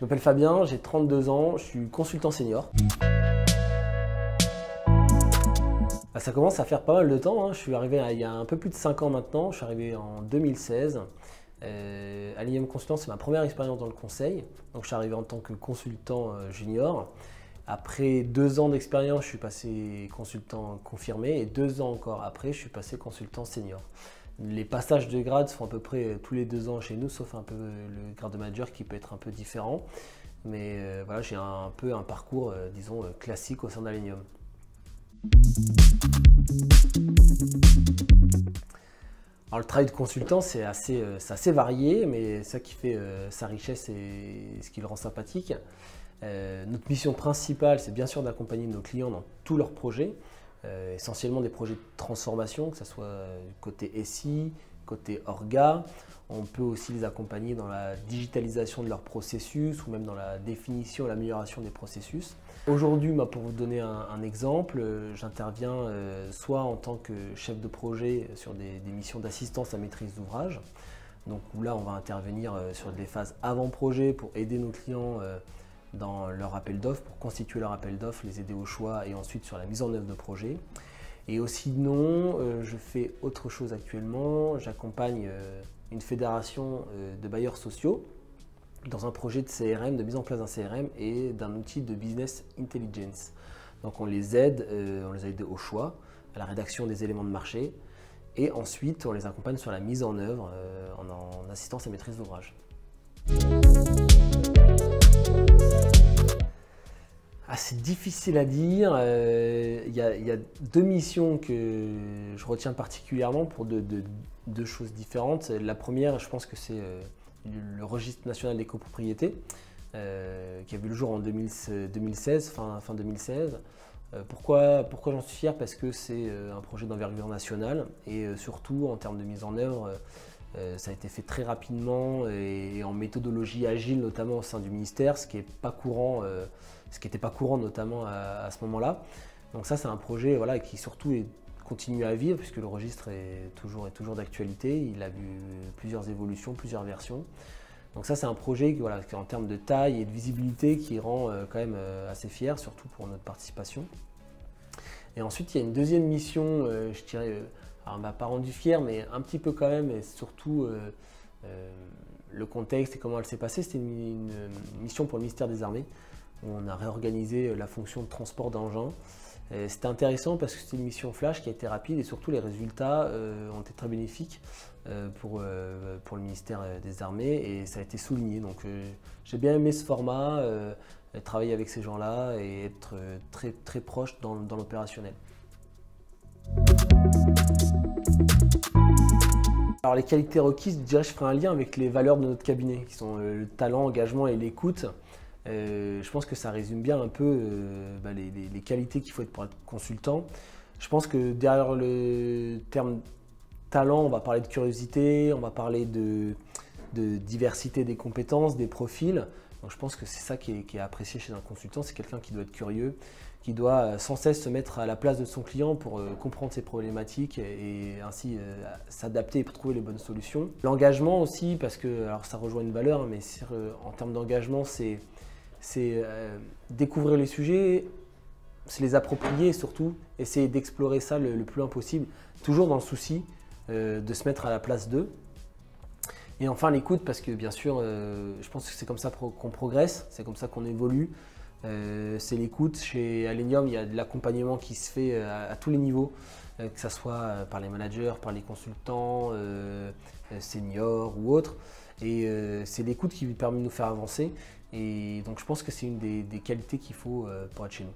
m'appelle Fabien, j'ai 32 ans, je suis consultant senior. Ça commence à faire pas mal de temps, hein. Je suis arrivé il y a un peu plus de 5 ans maintenant, je suis arrivé en 2016. Alenium Consultant, c'est ma première expérience dans le conseil. Donc je suis arrivé en tant que consultant junior. Après 2 ans d'expérience, je suis passé consultant confirmé et 2 ans encore après, je suis passé consultant senior. Les passages de grade sont à peu près tous les 2 ans chez nous, sauf un peu le grade de manager qui peut être un peu différent. Mais voilà, j'ai un peu un parcours, disons, classique au sein d'Alenium. Alors, le travail de consultant, c'est assez varié, mais ça qui fait sa richesse et ce qui le rend sympathique. Notre mission principale, c'est bien sûr d'accompagner nos clients dans tous leurs projets, essentiellement des projets de transformation, que ce soit côté SI, côté orga. On peut aussi les accompagner dans la digitalisation de leurs processus ou même dans la définition et l'amélioration des processus. Aujourd'hui, pour vous donner un exemple, j'interviens soit en tant que chef de projet sur des missions d'assistance à maîtrise d'ouvrage. Donc là, on va intervenir sur des phases avant-projet pour aider nos clients dans leur appel d'offres, pour constituer leur appel d'offres, les aider au choix et ensuite sur la mise en œuvre de projet. Et aussi non, je fais autre chose actuellement, j'accompagne une fédération de bailleurs sociaux dans un projet de CRM, de mise en place d'un CRM et d'un outil de business intelligence. Donc on les aide au choix, à la rédaction des éléments de marché et ensuite on les accompagne sur la mise en œuvre en assistance à maîtrise d'ouvrage. C'est difficile à dire. Il y a 2 missions que je retiens particulièrement pour deux choses différentes. La première, je pense que c'est le registre national des copropriétés qui a vu le jour en 2016, fin 2016. Pourquoi j'en suis fier? Parce que c'est un projet d'envergure nationale et surtout en termes de mise en œuvre, ça a été fait très rapidement et en méthodologie agile, notamment au sein du ministère, ce qui n'était pas courant notamment à ce moment-là. Donc ça, c'est un projet voilà, qui surtout continue à vivre puisque le registre est toujours d'actualité. Il a vu plusieurs évolutions, plusieurs versions. Donc ça, c'est un projet qui en termes de taille et de visibilité qui rend quand même assez fier, surtout pour notre participation. Et ensuite, il y a une deuxième mission, je dirais, alors elle ne m'a pas rendu fier, mais un petit peu quand même, et surtout le contexte et comment elle s'est passée. C'était une mission pour le ministère des Armées, où on a réorganisé la fonction de transport d'engins. C'était intéressant parce que c'était une mission flash qui a été rapide et surtout les résultats ont été très bénéfiques pour le ministère des Armées et ça a été souligné. Donc j'ai bien aimé ce format, travailler avec ces gens-là et être très proche dans l'opérationnel. Alors les qualités requises, je dirais, je ferai un lien avec les valeurs de notre cabinet qui sont le talent, l'engagement et l'écoute. Je pense que ça résume bien un peu les qualités qu'il faut être pour être consultant. Je pense que derrière le terme talent, on va parler de curiosité, on va parler de diversité des compétences, des profils. Donc je pense que c'est ça qui est apprécié chez un consultant, c'est quelqu'un qui doit être curieux, qui doit sans cesse se mettre à la place de son client pour comprendre ses problématiques et ainsi s'adapter pour trouver les bonnes solutions. L'engagement aussi, parce que alors ça rejoint une valeur, mais en termes d'engagement, c'est découvrir les sujets, se les approprier et surtout essayer d'explorer ça le plus loin possible, toujours dans le souci de se mettre à la place d'eux. Et enfin l'écoute, parce que bien sûr, je pense que c'est comme ça qu'on progresse, c'est comme ça qu'on évolue. C'est l'écoute. Chez Alenium, il y a de l'accompagnement qui se fait à tous les niveaux, que ce soit par les managers, par les consultants, seniors ou autres. Et c'est l'écoute qui permet de nous faire avancer. Et donc je pense que c'est une des qualités qu'il faut pour être chez nous.